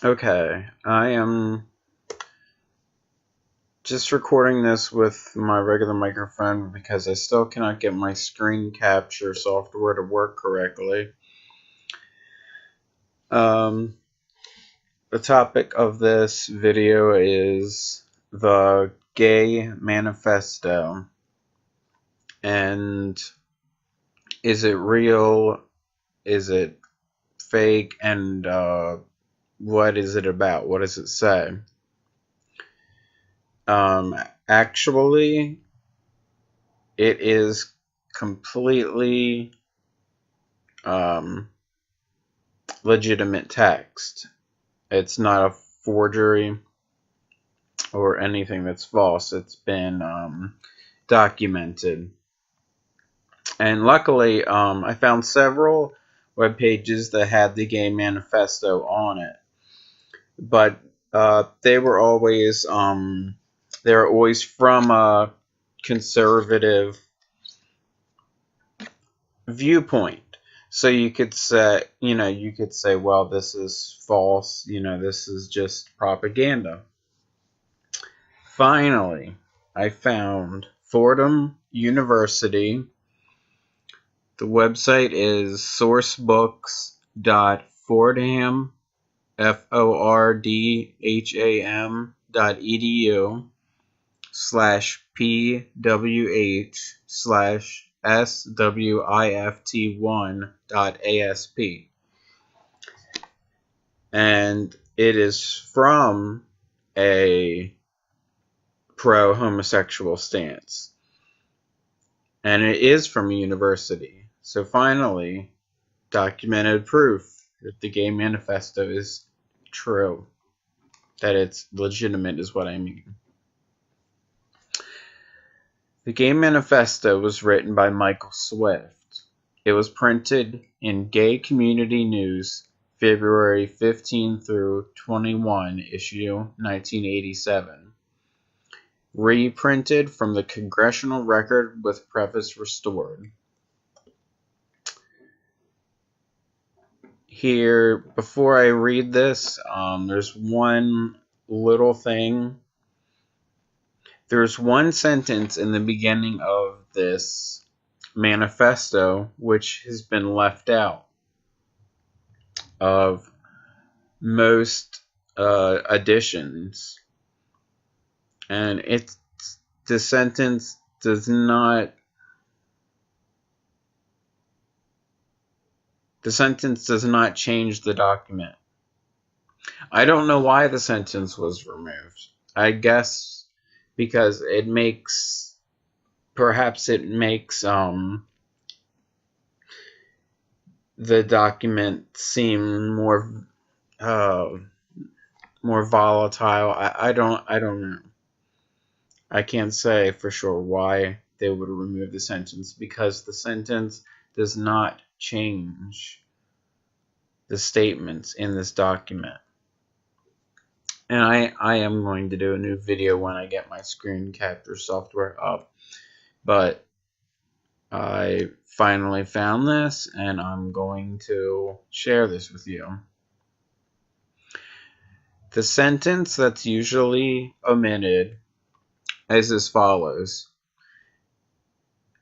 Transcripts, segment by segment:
Okay, I am just recording this with my regular microphone because I still cannot get my screen capture software to work correctly. Um, the topic of this video is the Gay Manifesto. And is it real? Is it fake? And what is it about? What does it say? Um, Actually, it is completely legitimate text. It's not a forgery or anything that's false. It's been documented. And luckily, I found several web pages that had the Gay Manifesto on it. But they were always from a conservative viewpoint. So you could say, well, this is false, this is just propaganda. Finally, I found Fordham University. The website is sourcebooks.fordham, fordham.fwh/PWH/SWIFT1.ASP. And it is from a pro-homosexual stance. And it is from a university. So finally, documented proof that the Gay Manifesto is true. That it's legitimate is what I mean. The Gay Manifesto was written by Michael Swift. It was printed in Gay Community News, February 15 through 21, issue 1987. Reprinted from the Congressional Record with preface restored. Here, before I read this, there's one little thing. There's one sentence in the beginning of this manifesto which has been left out of most editions, and the sentence does not change the document. I don't know why the sentence was removed. I guess because perhaps it makes the document seem more volatile. I don't know. I can't say for sure why they would remove the sentence, because the sentence does not change the statements in this document. And I am going to do a new video when I get my screen capture software up. But I finally found this, and I'm going to share this with you. The sentence that's usually omitted is as follows.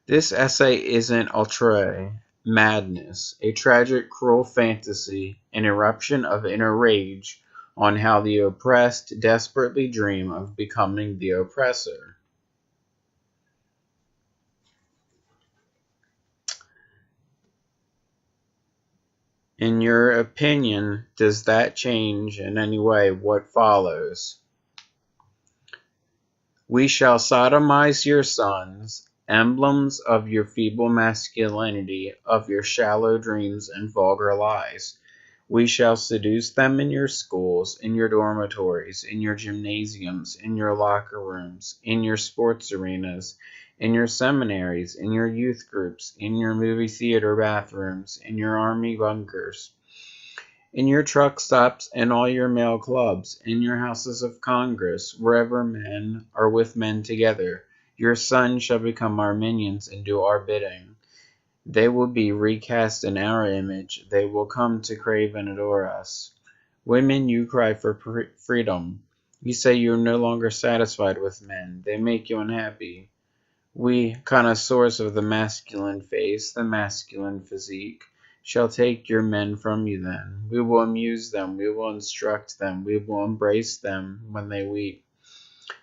This essay isn't outre, madness, a tragic, cruel fantasy, an eruption of inner rage on how the oppressed desperately dream of becoming the oppressor. In your opinion, does that change in any way what follows? We shall sodomize your sons, emblems of your feeble masculinity, of your shallow dreams and vulgar lies. We shall seduce them in your schools, in your dormitories, in your gymnasiums, in your locker rooms, in your sports arenas, in your seminaries, in your youth groups, in your movie theater bathrooms, in your army bunkers, in your truck stops and all your male clubs, in your houses of Congress, wherever men are with men together. Your sons shall become our minions and do our bidding. They will be recast in our image. They will come to crave and adore us. Women, you cry for freedom. You say you're no longer satisfied with men. They make you unhappy. We, connoisseurs of the masculine face, the masculine physique, shall take your men from you then. We will amuse them, we will instruct them, we will embrace them when they weep.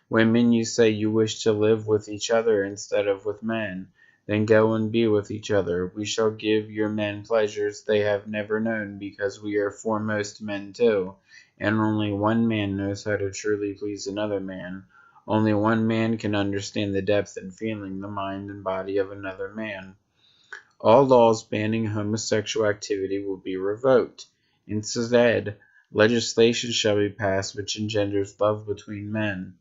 Women, you say you wish to live with each other instead of with men. Then go and be with each other. We shall give your men pleasures they have never known, because we are foremost men too, and only one man knows how to truly please another man. Only one man can understand the depth and feeling, the mind and body of another man. All laws banning homosexual activity will be revoked. Instead, legislation shall be passed which engenders love between men.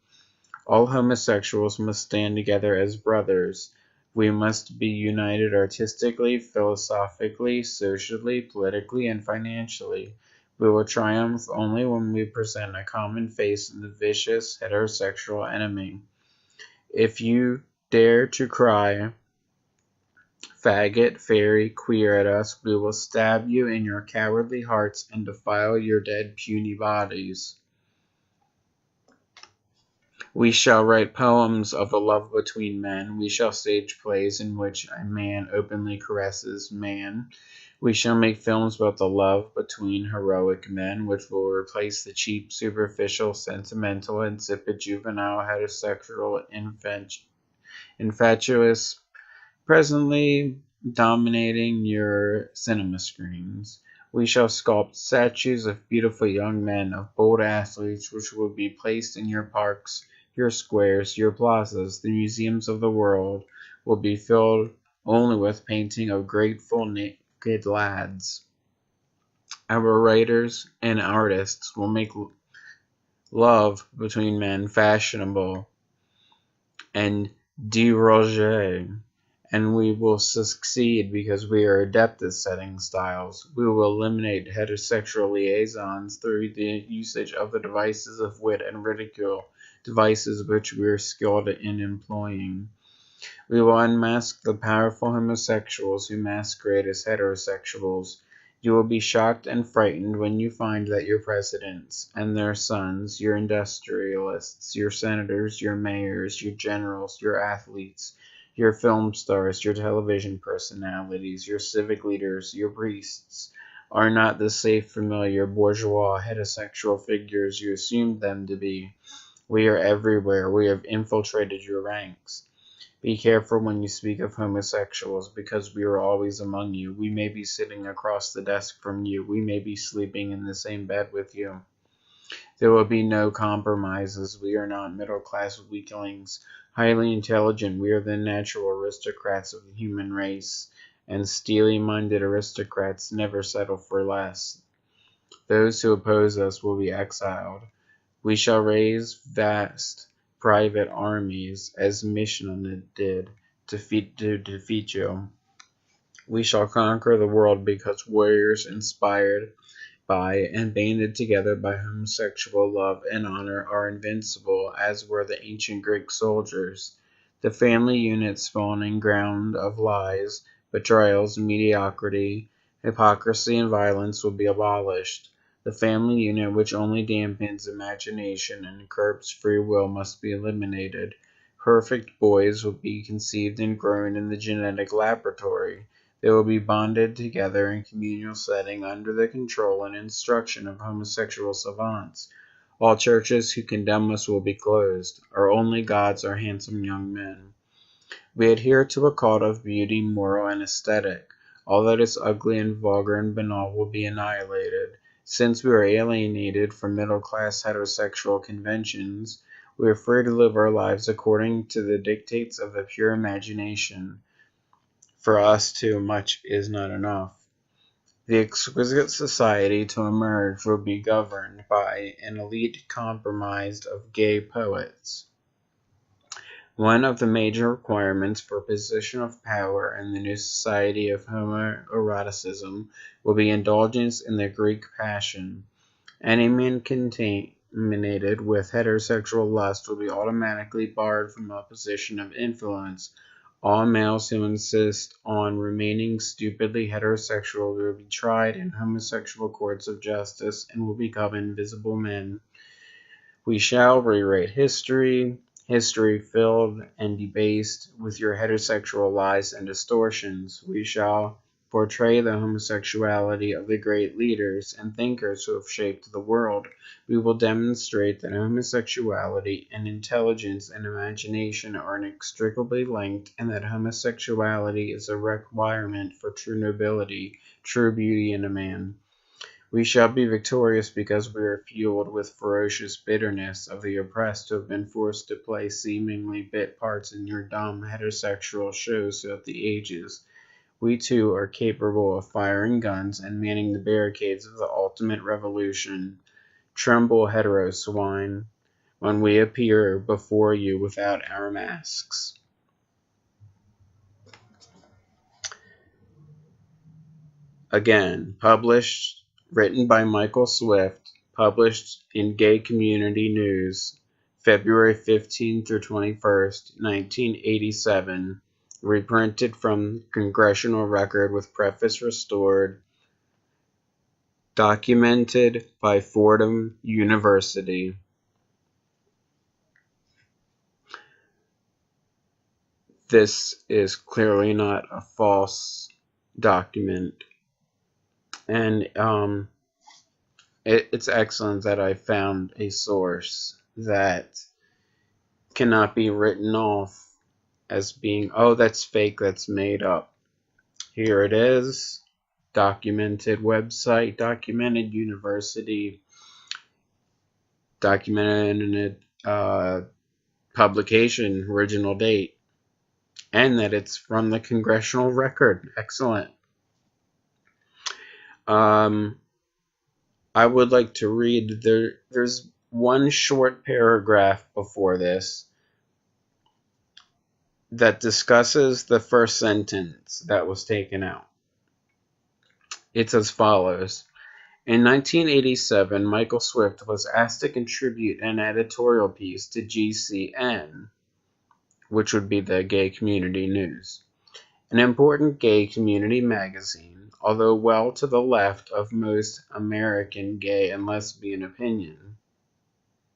All homosexuals must stand together as brothers. We must be united artistically, philosophically, socially, politically, and financially. We will triumph only when we present a common face in the vicious heterosexual enemy. If you dare to cry faggot, fairy, queer at us, we will stab you in your cowardly hearts and defile your dead puny bodies. We shall write poems of a love between men. We shall stage plays in which a man openly caresses man. We shall make films about the love between heroic men, which will replace the cheap, superficial, sentimental, insipid, juvenile, heterosexual, infatuous presently dominating your cinema screens. We shall sculpt statues of beautiful young men, of bold athletes, which will be placed in your parks, your squares, your plazas. The museums of the world will be filled only with painting of grateful naked lads. Our writers and artists will make love between men fashionable and de rigueur, and we will succeed because we are adept at setting styles. We will eliminate heterosexual liaisons through the usage of the devices of wit and ridicule, devices which we are skilled in employing. We will unmask the powerful homosexuals who masquerade as heterosexuals. You will be shocked and frightened when you find that your presidents and their sons, your industrialists, your senators, your mayors, your generals, your athletes, your film stars, your television personalities, your civic leaders, your priests, are not the safe, familiar, bourgeois, heterosexual figures you assumed them to be. We are everywhere. We have infiltrated your ranks. Be careful when you speak of homosexuals, because we are always among you. We may be sitting across the desk from you. We may be sleeping in the same bed with you. There will be no compromises. We are not middle-class weaklings. Highly intelligent, we are the natural aristocrats of the human race, and steely-minded aristocrats never settle for less. Those who oppose us will be exiled. We shall raise vast private armies, as Mishnah did, to defeat you. We shall conquer the world because warriors inspired by and banded together by homosexual love and honor are invincible, as were the ancient Greek soldiers. The family unit spawning ground of lies, betrayals, mediocrity, hypocrisy, and violence will be abolished. The family unit which only dampens imagination and curbs free will must be eliminated. Perfect boys will be conceived and grown in the genetic laboratory. They will be bonded together in communal setting under the control and instruction of homosexual savants. All churches who condemn us will be closed. Our only gods are handsome young men. We adhere to a code of beauty, moral, and aesthetic. All that is ugly and vulgar and banal will be annihilated. Since we are alienated from middle-class heterosexual conventions, we are free to live our lives according to the dictates of a pure imagination. For us, too much is not enough. The exquisite society to emerge will be governed by an elite compromised of gay poets. One of the major requirements for a position of power in the new society of homoeroticism will be indulgence in the Greek passion. Any man contaminated with heterosexual lust will be automatically barred from a position of influence. All males who insist on remaining stupidly heterosexual will be tried in homosexual courts of justice and will become invisible men. We shall rewrite history, history filled and debased with your heterosexual lies and distortions. We shall portray the homosexuality of the great leaders and thinkers who have shaped the world. We will demonstrate that homosexuality and intelligence and imagination are inextricably linked, and that homosexuality is a requirement for true nobility, true beauty in a man. We shall be victorious because we are fueled with ferocious bitterness of the oppressed who have been forced to play seemingly bit parts in your dumb heterosexual shows throughout the ages. We too are capable of firing guns and manning the barricades of the ultimate revolution. Tremble, hetero swine, when we appear before you without our masks. Again, written by Michael Swift, published in Gay Community News, February 15 through 21st, 1987, reprinted from Congressional Record with preface restored, documented by Fordham University. This is clearly not a false document, and it's excellent that I found a source that cannot be written off as being, oh, that's fake, that's made up. Here it is. Documented website, documented university, documented publication, original date, and that it's from the Congressional Record. Excellent. I would like to read, there's one short paragraph before this that discusses the first sentence that was taken out. It's as follows. In 1987, Michael Swift was asked to contribute an editorial piece to GCN, which would be the Gay Community News, an important gay community magazine, although well to the left of most American gay and lesbian opinion.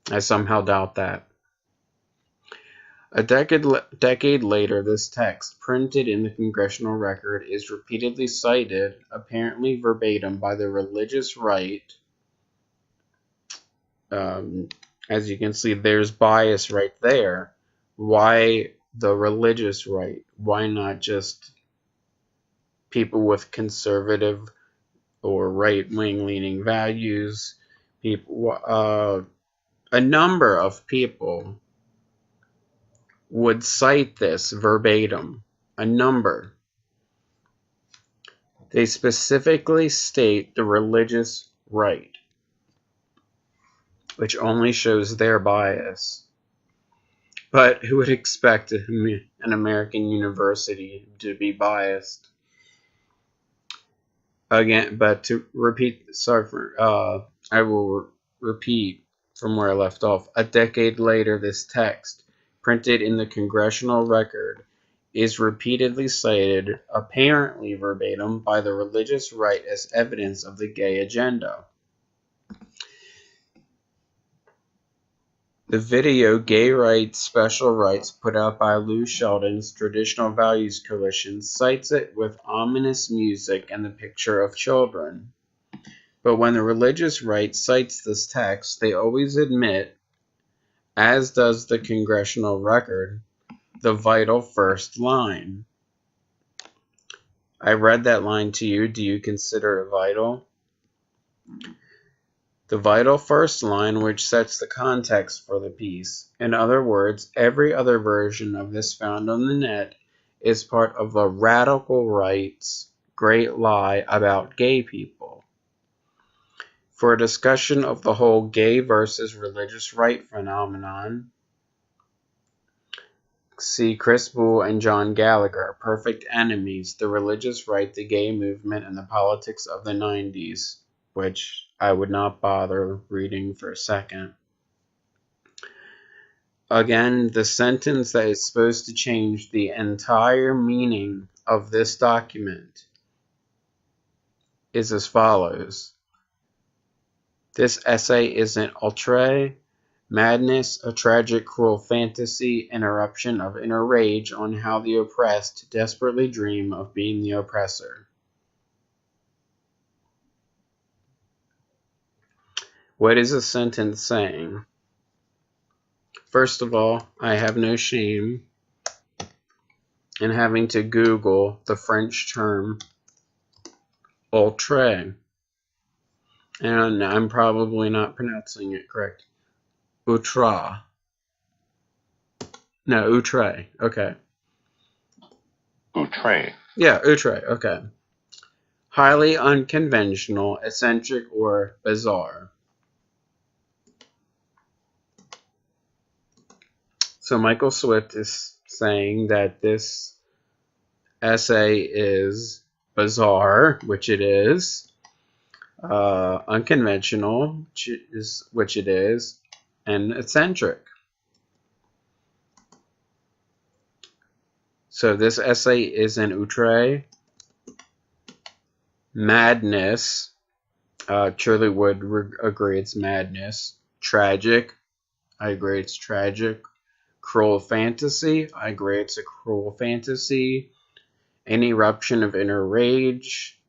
I somehow doubt that. A decade later, this text, printed in the Congressional Record, is repeatedly cited, apparently verbatim, by the religious right. As you can see, there's bias right there. Why the religious right? Why not just people with conservative or right-wing leaning values? People, a number of people would cite this verbatim. A number. They specifically state the religious right, which only shows their bias. But who would expect an American university to be biased? Again, but to repeat, I will repeat from where I left off. A decade later, this text, printed in the Congressional Record, is repeatedly cited, apparently verbatim, by the religious right as evidence of the gay agenda. The video Gay Rights, Special Rights, put out by Lou Sheldon's Traditional Values Coalition, cites it with ominous music and the picture of children. But when the religious right cites this text, they always admit, as does the Congressional Record, the vital first line. I read that line to you. Do you consider it vital? The vital first line, which sets the context for the piece. In other words, every other version of this found on the net is part of the radical right's great lie about gay people. For a discussion of the whole gay versus religious right phenomenon, see Chris Bull and John Gallagher, Perfect Enemies, the Religious Right, the Gay Movement, and the Politics of the 90s, which I would not bother reading for a second. Again, the sentence that is supposed to change the entire meaning of this document is as follows. This essay is an outre, madness, a tragic, cruel fantasy, an eruption of inner rage on how the oppressed desperately dream of being the oppressor. What is a sentence saying? First of all, I have no shame in having to Google the French term outre. And I'm probably not pronouncing it correct. Outre. No, outre. Okay. Outre. Yeah, outre. Okay. Highly unconventional, eccentric, or bizarre. So Michael Swift is saying that this essay is bizarre, which it is, unconventional, which it is, and eccentric. So this essay is an outre. Madness. Shirley would agree it's madness. Tragic. I agree it's tragic. Cruel fantasy. I agree it's a cruel fantasy. An eruption of inner rage.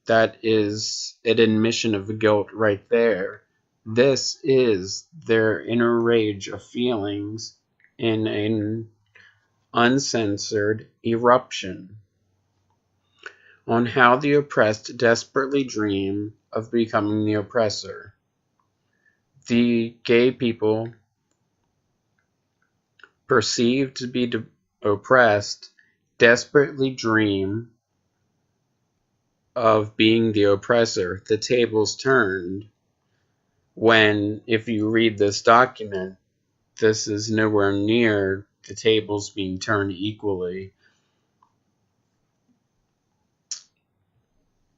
That is an admission of guilt right there. This is their inner rage of feelings in an uncensored eruption on how the oppressed desperately dream of becoming the oppressor. The gay people perceived to be oppressed desperately dream of being the oppressor. The tables turned when, if you read this document, this is nowhere near the tables being turned equally.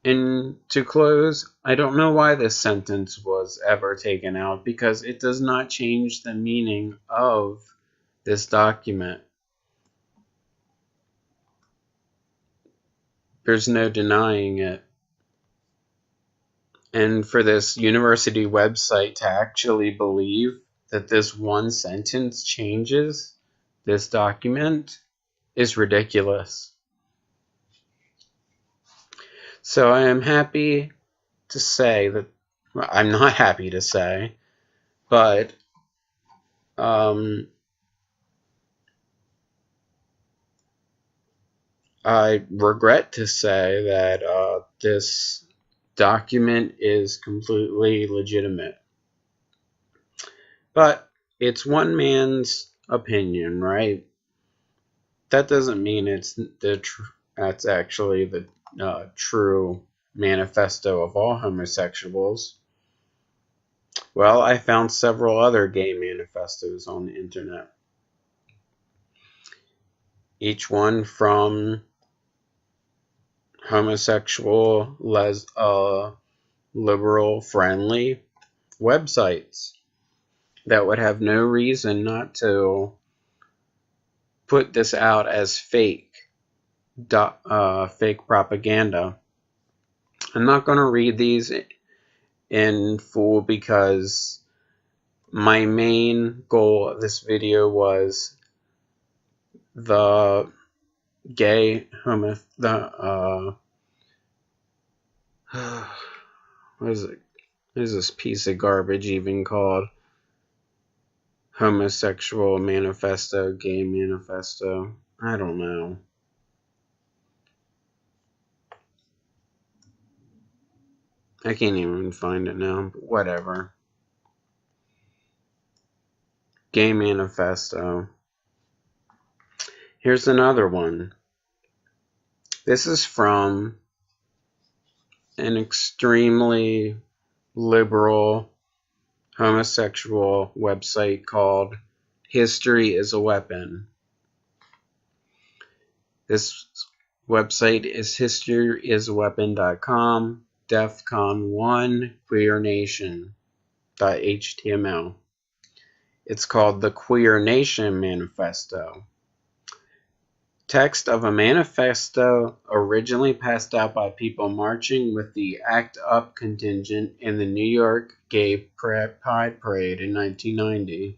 And to close, I don't know why this sentence was ever taken out, because it does not change the meaning of this document. There's no denying it. And for this university website to actually believe that this one sentence changes this document is ridiculous. So I am happy to say that, well, I'm not happy to say, but I regret to say that this document is completely legitimate. But it's one man's opinion, right? That doesn't mean it's that's actually the true manifesto of all homosexuals. Well, I found several other gay manifestos on the internet. Each one from homosexual, liberal-friendly websites that would have no reason not to put this out as fake propaganda. I'm not going to read these in full because my main goal of this video was the what is it? What is this piece of garbage even called? Homosexual manifesto, gay manifesto. I don't know. I can't even find it now, but whatever. Gay Manifesto. Here's another one. This is from an extremely liberal homosexual website called History is a Weapon. This website is historyisaweapon.com, DEFCON 1, queernation.html. It's called the Queer Nation Manifesto. Text of a manifesto originally passed out by people marching with the ACT UP contingent in the New York Gay Pride Parade in 1990.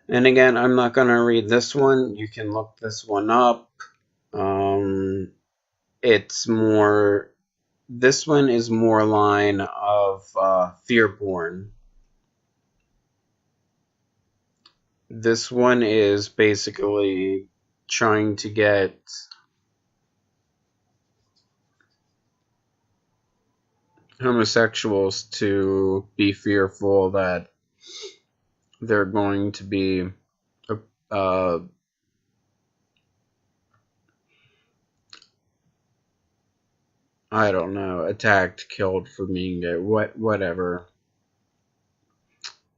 And again, I'm not going to read this one. You can look this one up. It's more, this one is more line of fear porn. This one is basically trying to get homosexuals to be fearful that they're going to be I don't know, attacked, killed for being gay, whatever.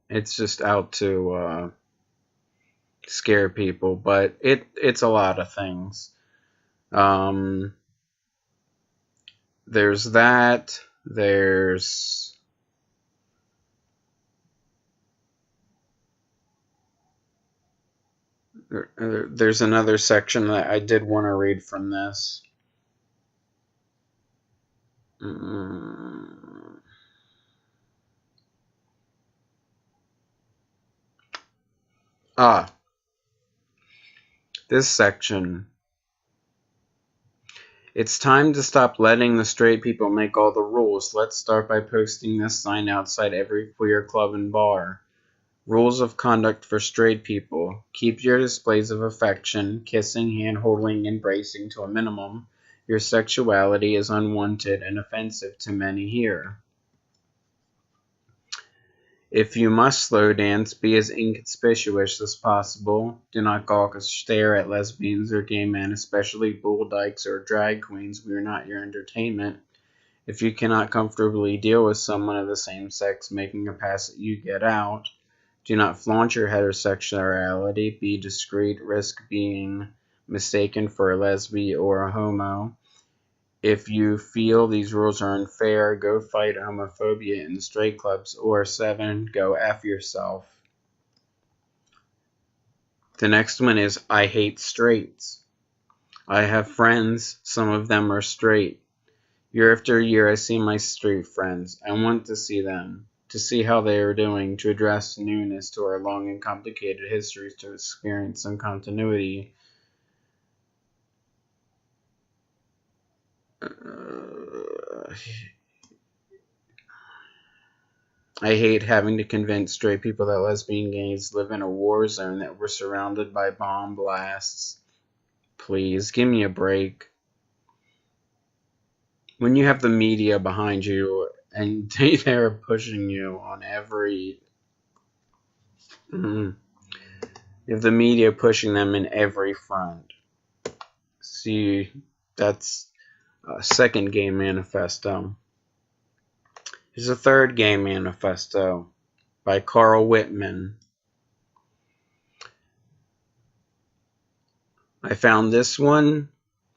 It's just out to scare people, but it's a lot of things. There's that. There's another section that I did want to read from this. This section. It's time to stop letting the straight people make all the rules. Let's start by posting this sign outside every queer club and bar. Rules of conduct for straight people. Keep your displays of affection, kissing, hand-holding, embracing to a minimum. Your sexuality is unwanted and offensive to many here. If you must slow dance, be as inconspicuous as possible. Do not gawk or stare at lesbians or gay men, especially bull dykes or drag queens. We are not your entertainment. If you cannot comfortably deal with someone of the same sex making a pass at you, get out. Do not flaunt your heterosexuality. Be discreet. Risk being mistaken for a lesbian or a homo. If you feel these rules are unfair, go fight homophobia in straight clubs. Or 7, go F yourself. The next one is I hate straights. I have friends. Some of them are straight. Year after year I see my straight friends. I want to see them, to see how they are doing, to address newness to our long and complicated histories, to experience some continuity. I hate having to convince straight people that lesbian gays live in a war zone, that we're surrounded by bomb blasts. Please, give me a break. When you have the media behind you and they're pushing you on every... You have the media pushing them in every front. See, that's a second Gay Manifesto. Here's a third Gay Manifesto by Carl Whitman. I found this one.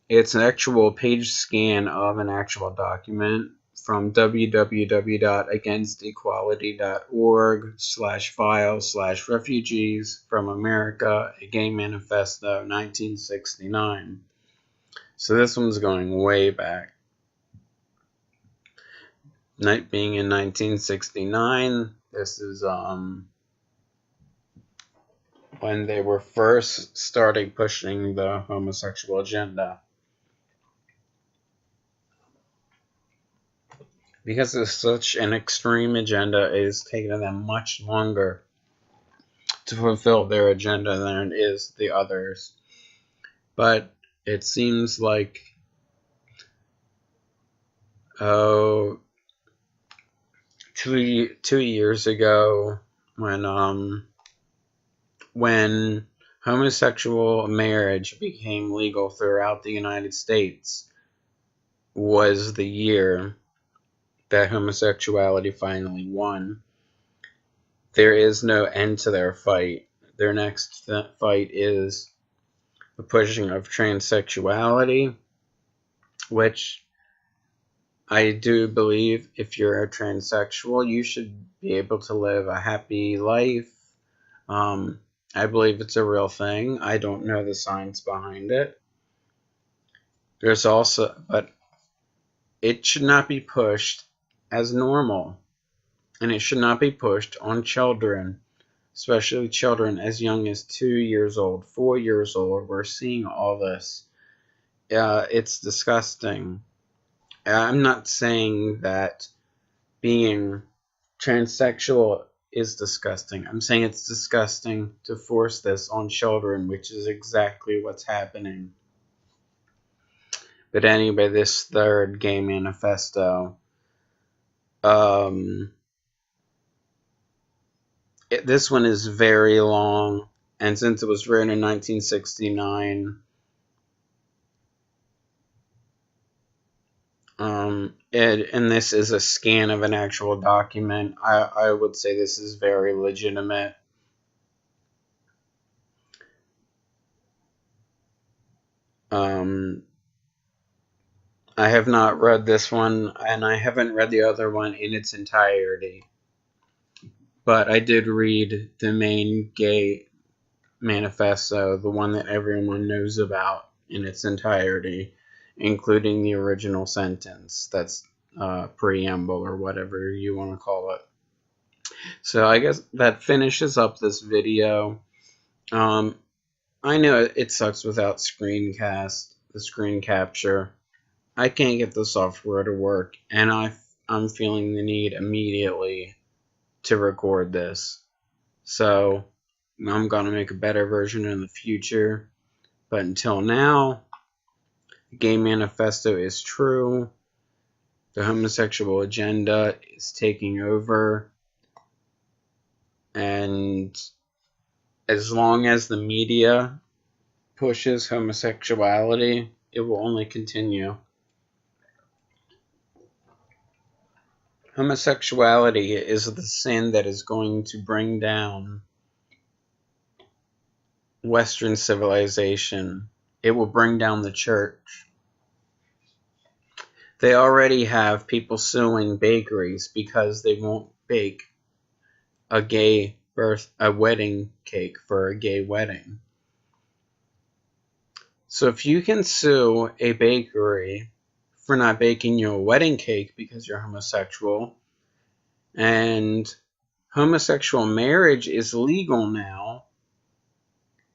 It's an actual page scan of an actual document from www.againstequality.org/file/refugees from America, a Gay Manifesto, 1969. So this one's going way back. Being in 1969, this is when they were first starting pushing the homosexual agenda. Because it's such an extreme agenda, it is taking them much longer to fulfill their agenda than it is the others. But it seems like 2 years ago, when homosexual marriage became legal throughout the United States, was the year that homosexuality finally won. There is no end to their fight. Their next fight is the pushing of transsexuality, which I do believe if you're a transsexual, you should be able to live a happy life. Um, I believe it's a real thing. I don't know the science behind it. But it should not be pushed as normal, and it should not be pushed on children, especially children as young as 2 years old, 4 years old. We're seeing all this. It's disgusting. I'm not saying that being transsexual is disgusting. I'm saying it's disgusting to force this on children, which is exactly what's happening. But anyway, this third Gay Manifesto, this one is very long, and since it was written in 1969, and this is a scan of an actual document, I would say this is very legitimate. I have not read this one, and I haven't read the other one in its entirety. But I did read the main Gay Manifesto, the one that everyone knows about in its entirety, including the original sentence. That's preamble or whatever you want to call it. So I guess that finishes up this video. I know it sucks without screencast, the screen capture. I can't get the software to work, and I'm feeling the need immediately to record this. So I'm going to make a better version in the future. But until now, the Gay Manifesto is true. The homosexual agenda is taking over. And as long as the media pushes homosexuality, it will only continue. Homosexuality is the sin that is going to bring down Western civilization. It will bring down the church. They already have people suing bakeries because they won't bake a wedding cake for a gay wedding. So if you can sue a bakery for not baking you a wedding cake because you're homosexual, and homosexual marriage is legal now,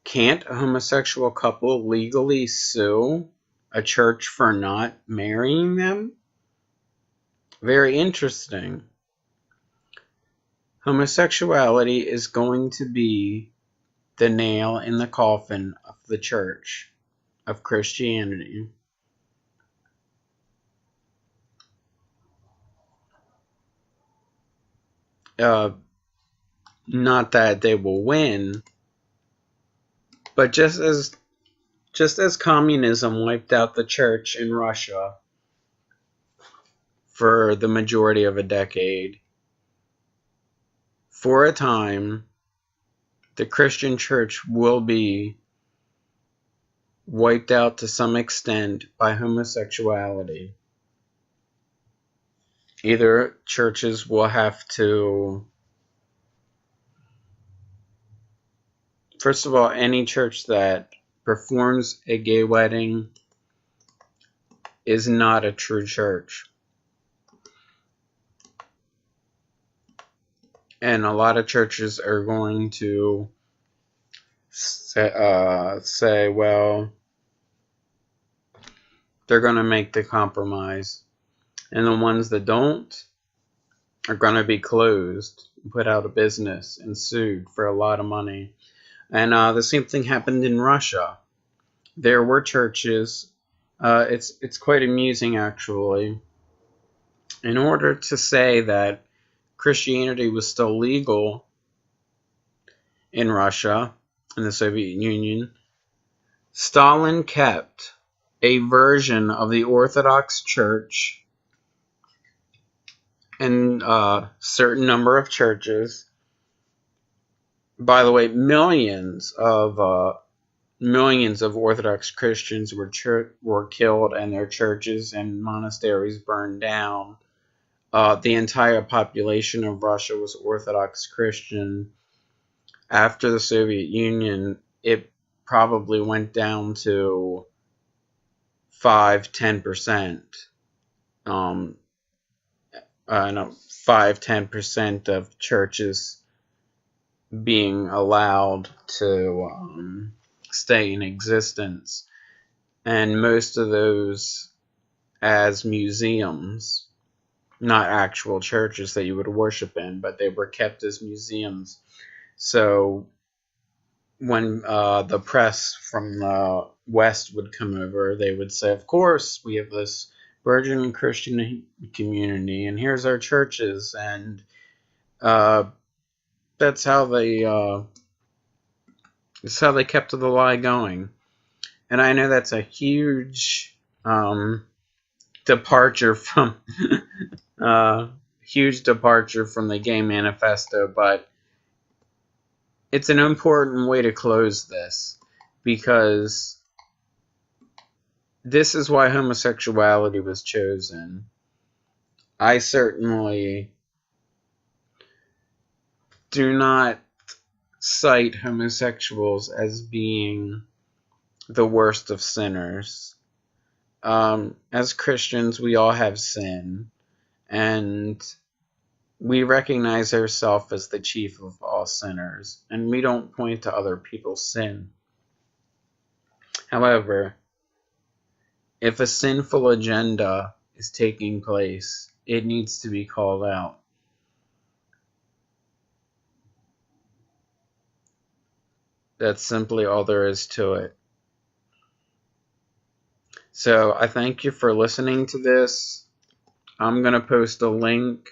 can't a homosexual couple legally sue a church for not marrying them? Very interesting. Homosexuality is going to be the nail in the coffin of the church, of Christianity. Not that they will win, but just as communism wiped out the church in Russia for the majority of a decade, for a time, the Christian church will be wiped out to some extent by homosexuality. Either churches will have to, first of all, any church that performs a gay wedding is not a true church. And a lot of churches are going to say, well, they're going to make the compromise. And the ones that don't are going to be closed, put out of business, and sued for a lot of money. And the same thing happened in Russia. There were churches. It's quite amusing, actually. In order to say that Christianity was still legal in Russia, in the Soviet Union, Stalin kept a version of the Orthodox Church and a certain number of churches. By the way, millions of millions of Orthodox Christians were killed and their churches and monasteries burned down. The entire population of Russia was Orthodox Christian. After the Soviet Union, it probably went down to 5-10%. 5-10% of churches being allowed to stay in existence, and most of those as museums, not actual churches that you would worship in, but they were kept as museums. So when the press from the West would come over, they would say, of course, we have this burgeoning Christian community, and here's our churches, and that's how they kept the lie going. And I know that's a huge departure from the Gay Manifesto, but it's an important way to close this, because this is why homosexuality was chosen. I certainly do not cite homosexuals as being the worst of sinners. As Christians, we all have sin, and we recognize ourselves as the chief of all sinners, and we don't point to other people's sin. However, if a sinful agenda is taking place, it needs to be called out. That's simply all there is to it. So I thank you for listening to this. I'm going to post a link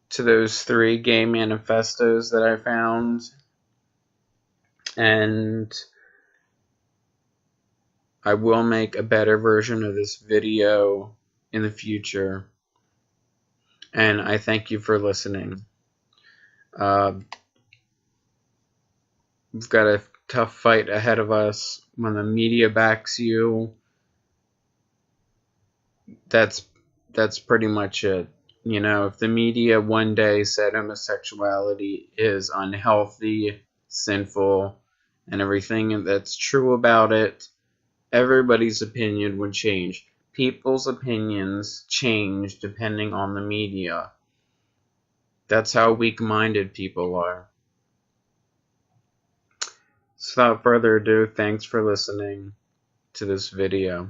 to those 3 gay manifestos that I found, and I will make a better version of this video in the future. And I thank you for listening. We've got a tough fight ahead of us. When the media backs you, that's pretty much it. You know, if the media one day said homosexuality is unhealthy, sinful, and everything that's true about it, everybody's opinion would change. People's opinions change depending on the media. That's how weak-minded people are. So without further ado, thanks for listening to this video.